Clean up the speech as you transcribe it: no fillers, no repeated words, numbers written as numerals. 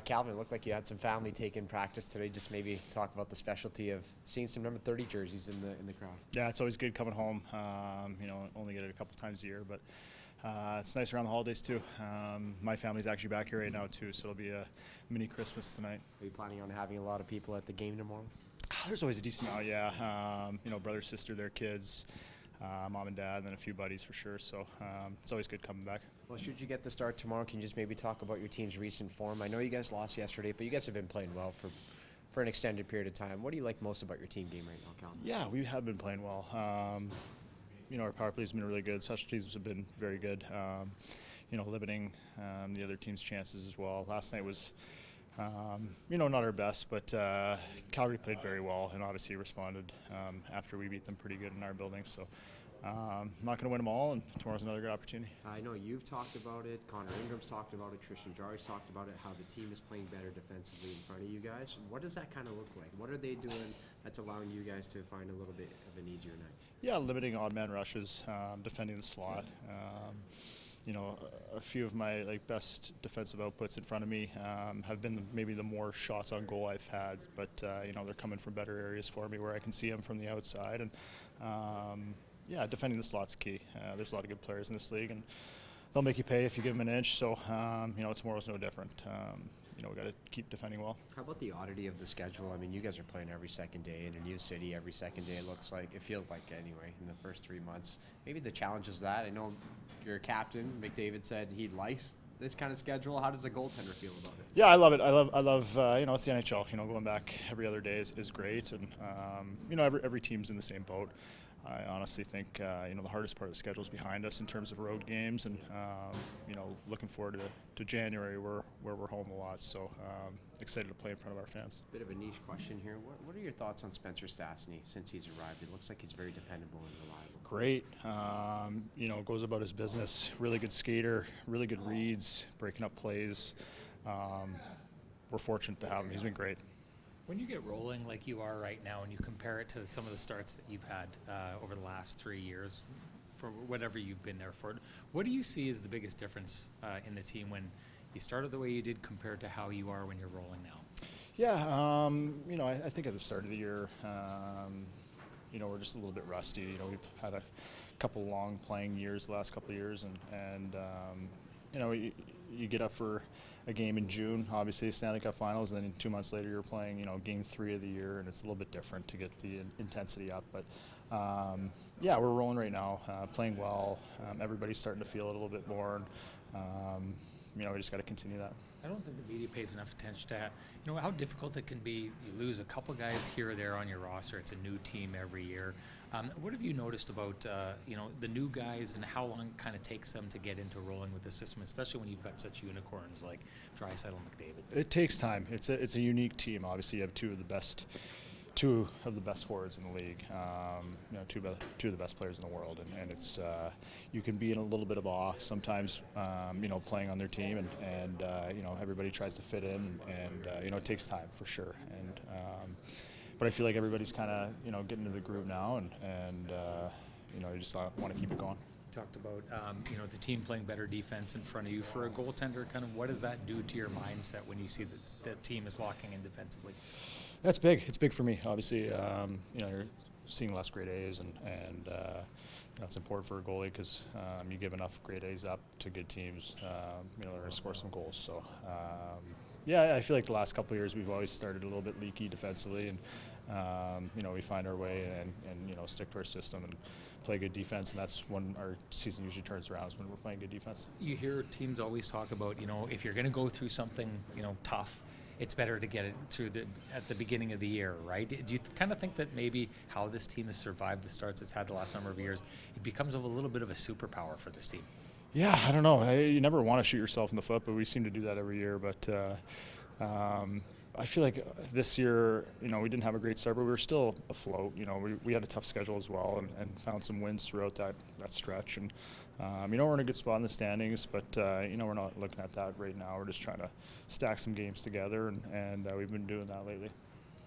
Calvin, it looked like you had some family taking practice today. Just maybe talk about the specialty of seeing some number 30 jerseys in the crowd. Yeah, it's always good coming home. Only get it a couple times a year, but it's nice around the holidays too. My family's actually back here right now too, so it'll be a mini Christmas tonight. Are you planning on having a lot of people at the game tomorrow? There's always a decent amount, yeah. Brother, sister, their kids, mom and dad, and then a few buddies for sure. So it's always good coming back. Well, should you get the start tomorrow, can you just maybe talk about your team's recent form? I know you guys lost yesterday, but you guys have been playing well for an extended period of time. What do you like most about your team game right now, Calvin? Yeah, we have been playing well. Our power play has been really good. Special teams have been very good. Limiting the other team's chances as well. Last night was, not our best, but Calgary played very well and obviously responded after we beat them pretty good in our building. So I'm not going to win them all, and tomorrow's another good opportunity. I know you've talked about it. Connor Ingram's talked about it. Tristan Jarry's talked about it, how the team is playing better defensively in front of you guys. What does that kind of look like? What are they doing that's allowing you guys to find a little bit of an easier night? Yeah, limiting odd man rushes, defending the slot. A few of my best defensive outputs in front of me have been maybe the more shots on goal I've had, but they're coming from better areas for me where I can see them from the outside, and defending the slot's key. There's a lot of good players in this league, and they'll make you pay if you give them an inch. So tomorrow's no different. We got to keep defending well. How about the oddity of the schedule? I mean, you guys are playing every second day in a new city every second day. It feels like anyway in the first 3 months. Maybe the challenge is that. I know your captain McDavid said he likes this kind of schedule. How does a goaltender feel about it? Yeah, I love it. I love. It's the NHL. Going back every other day is great, and every team's in the same boat. I honestly think the hardest part of the schedule is behind us in terms of road games, and looking forward to January where we're home a lot. So excited to play in front of our fans. Bit of a niche question here. What are your thoughts on Spencer Stastny since he's arrived? It looks like he's very dependable and reliable. Great. Goes about his business. Really good skater. Really good reads. Breaking up plays. We're fortunate to have him. He's been great. When you get rolling like you are right now and you compare it to some of the starts that you've had over the last 3 years, for whatever you've been there for, what do you see as the biggest difference in the team when you started the way you did compared to how you are when you're rolling now? Yeah, I think at the start of the year, we're just a little bit rusty. We've had a couple long playing years the last couple of years, and you get up for a game in June, obviously Stanley Cup Finals, and then 2 months later you're playing, Game 3 of the year, and it's a little bit different to get the intensity up. But we're rolling right now, playing well. Everybody's starting to feel it a little bit more, and we just got to continue that. I don't think the media pays enough attention to how difficult it can be. You lose a couple guys here or there on your roster. It's a new team every year. What have you noticed about the new guys and how long it kind of takes them to get into rolling with the system, especially when you've got such unicorns like Draisaitl and McDavid? It takes time. It's a unique team. Obviously, you have two of the best forwards in the league, two of the best players in the world, and it's you can be in a little bit of awe sometimes, playing on their team, and everybody tries to fit in, and it takes time for sure, but I feel like everybody's kind of getting into the groove now, and you just want to keep it going. Talked about the team playing better defense in front of you. For a goaltender, kind of what does that do to your mindset when you see that the team is walking in defensively? That's big. It's big for me. Obviously, you're seeing less grade A's, and it's important for a goalie because you give enough grade A's up to good teams, they're going to score some goals. So, I feel like the last couple of years we've always started a little bit leaky defensively, and we find our way and stick to our system and play good defense, and that's when our season usually turns around, is when we're playing good defense. You hear teams always talk about, if you're going to go through something, tough, it's better to get it through at the beginning of the year, right? Do you kind of think that maybe how this team has survived the starts it's had the last number of years, it becomes a little bit of a superpower for this team? Yeah, I don't know. You never want to shoot yourself in the foot, but we seem to do that every year. But I feel like this year, we didn't have a great start, but we were still afloat. We had a tough schedule as well, and found some wins throughout that stretch. And we're in a good spot in the standings, but we're not looking at that right now. We're just trying to stack some games together, and we've been doing that lately.